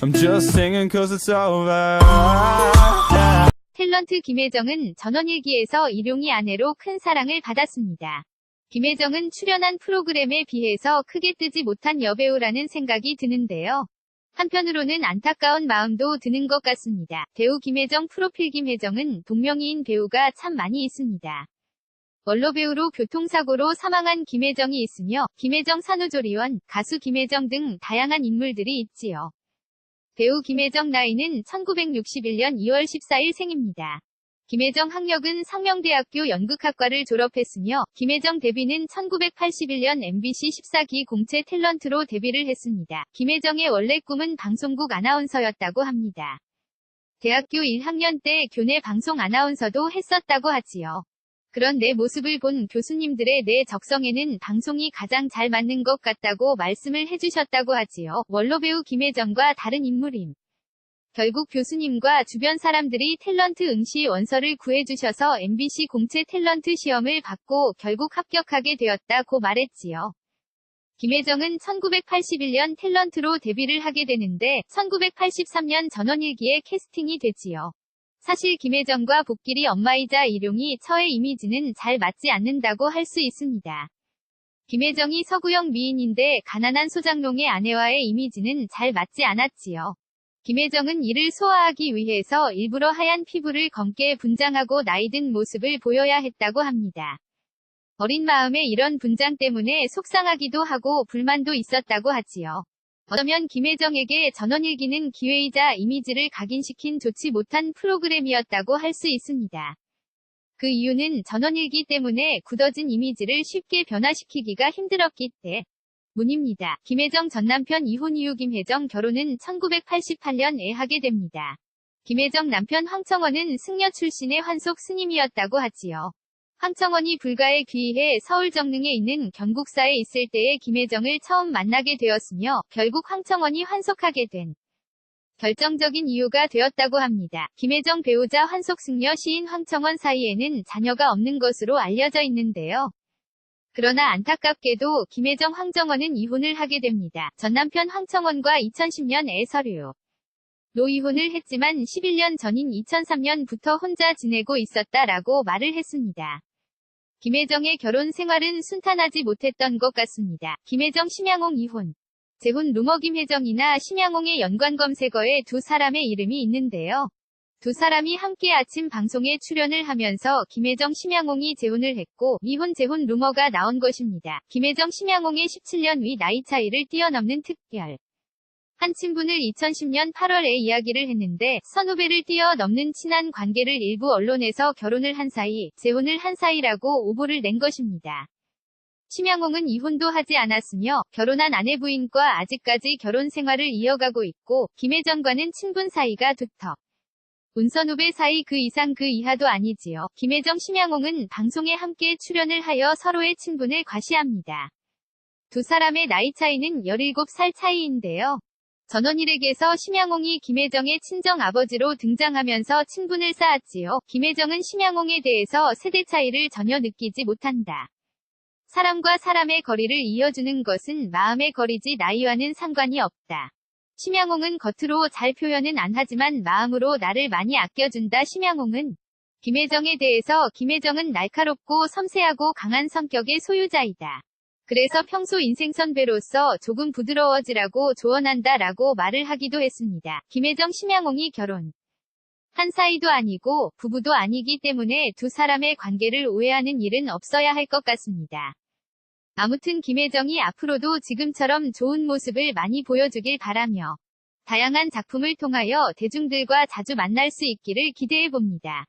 I'm just singing cause it's over. 탤런트 김혜정은 전원일기에서 일용이 아내로 큰 사랑을 받았습니다. 김혜정은 출연한 프로그램에 비해서 크게 뜨지 못한 여배우라는 생각이 드는데요. 한편으로는 안타까운 마음도 드는 것 같습니다. 배우 김혜정 프로필 김혜정은 동명이인 배우가 참 많이 있습니다. 원로배우로 교통사고로 사망한 김혜정이 있으며 김혜정 산후조리원, 가수 김혜정 등 다양한 인물들이 있지요. 배우 김혜정 나이는 1961년 2월 14일 생입니다. 김혜정 학력은 상명대학교 연극학과를 졸업했으며 김혜정 데뷔는 1981년 MBC 14기 공채 탤런트로 데뷔를 했습니다. 김혜정의 원래 꿈은 방송국 아나운서였다고 합니다. 대학교 1학년 때 교내 방송 아나운서도 했었다고 하지요. 그런 내 모습을 본 교수님들의 내 적성에는 방송이 가장 잘 맞는 것 같다고 말씀을 해주셨다고 하지요. 원로배우 김혜정과 다른 인물임. 결국 교수님과 주변 사람들이 탤런트 응시 원서를 구해주셔서 MBC 공채 탤런트 시험을 받고 결국 합격하게 되었다고 말했지요. 김혜정은 1981년 탤런트로 데뷔를 하게 되는데 1983년 전원일기에 캐스팅이 되지요. 사실 김혜정과 복길이 엄마이자 일용이 처의 이미지는 잘 맞지 않는다고 할 수 있습니다. 김혜정이 서구형 미인인데 가난한 소장농의 아내와의 이미지는 잘 맞지 않았지요. 김혜정은 이를 소화하기 위해서 일부러 하얀 피부를 검게 분장하고 나이든 모습을 보여야 했다고 합니다. 어린 마음에 이런 분장 때문에 속상하기도 하고 불만도 있었다고 하지요. 어쩌면 김혜정에게 전원일기는 기회이자 이미지를 각인시킨 좋지 못한 프로그램이었다고 할 수 있습니다. 그 이유는 전원일기 때문에 굳어진 이미지를 쉽게 변화시키기가 힘들었기 때문입니다. 김혜정 전 남편 이혼 이후 김혜정 결혼은 1988년에 하게 됩니다. 김혜정 남편 황청원은 승려 출신의 환속 스님이었다고 하지요. 황청원이 불가에 귀의해 서울 정릉에 있는 경국사에 있을 때에 김혜정을 처음 만나게 되었으며 결국 황청원이 환속하게 된 결정적인 이유가 되었다고 합니다. 김혜정 배우자 환속 승려 시인 황청원 사이에는 자녀가 없는 것으로 알려져 있는데요. 그러나 안타깝게도 김혜정 황정원은 이혼을 하게 됩니다. 전 남편 황청원과 2010년에 서류 노이혼을 했지만 11년 전인 2003년부터 혼자 지내고 있었다라고 말을 했습니다. 김혜정의 결혼 생활은 순탄하지 못했던 것 같습니다. 김혜정 심양홍 이혼. 재혼 루머 김혜정이나 심양홍의 연관 검색어에 두 사람의 이름이 있는데요. 두 사람이 함께 아침 방송에 출연을 하면서 김혜정 심양홍이 재혼을 했고 미혼 재혼 루머가 나온 것입니다. 김혜정 심양홍의 17년 위 나이 차이를 뛰어넘는 특별 한 친분을 2010년 8월에 이야기를 했는데 선후배를 뛰어넘는 친한 관계를 일부 언론에서 결혼을 한 사이, 재혼을 한 사이라고 오보를 낸 것입니다. 심양홍은 이혼도 하지 않았으며 결혼한 아내 부인과 아직까지 결혼 생활을 이어가고 있고 김혜정과는 친분 사이가 두텁. 운선후배 사이 그 이상 그 이하도 아니지요. 김혜정 심양홍은 방송에 함께 출연을 하여 서로의 친분을 과시합니다. 두 사람의 나이 차이는 17살 차이인데요. 전원일에게서 심양홍이 김혜정의 친정아버지로 등장하면서 친분을 쌓았지요. 김혜정은 심양홍에 대해서 세대 차이를 전혀 느끼지 못한다. 사람과 사람의 거리를 이어주는 것은 마음의 거리지 나이와는 상관이 없다. 심양홍은 겉으로 잘 표현은 안 하지만 마음으로 나를 많이 아껴준다. 심양홍은 김혜정에 대해서 김혜정은 날카롭고 섬세하고 강한 성격의 소유자이다. 그래서 평소 인생 선배로서 조금 부드러워지라고 조언한다 라고 말을 하기도 했습니다. 김혜정 심양홍이 결혼 한 사이도 아니고 부부도 아니기 때문에 두 사람의 관계를 오해하는 일은 없어야 할 것 같습니다. 아무튼 김혜정이 앞으로도 지금처럼 좋은 모습을 많이 보여주길 바라며 다양한 작품을 통하여 대중들과 자주 만날 수 있기를 기대해 봅니다.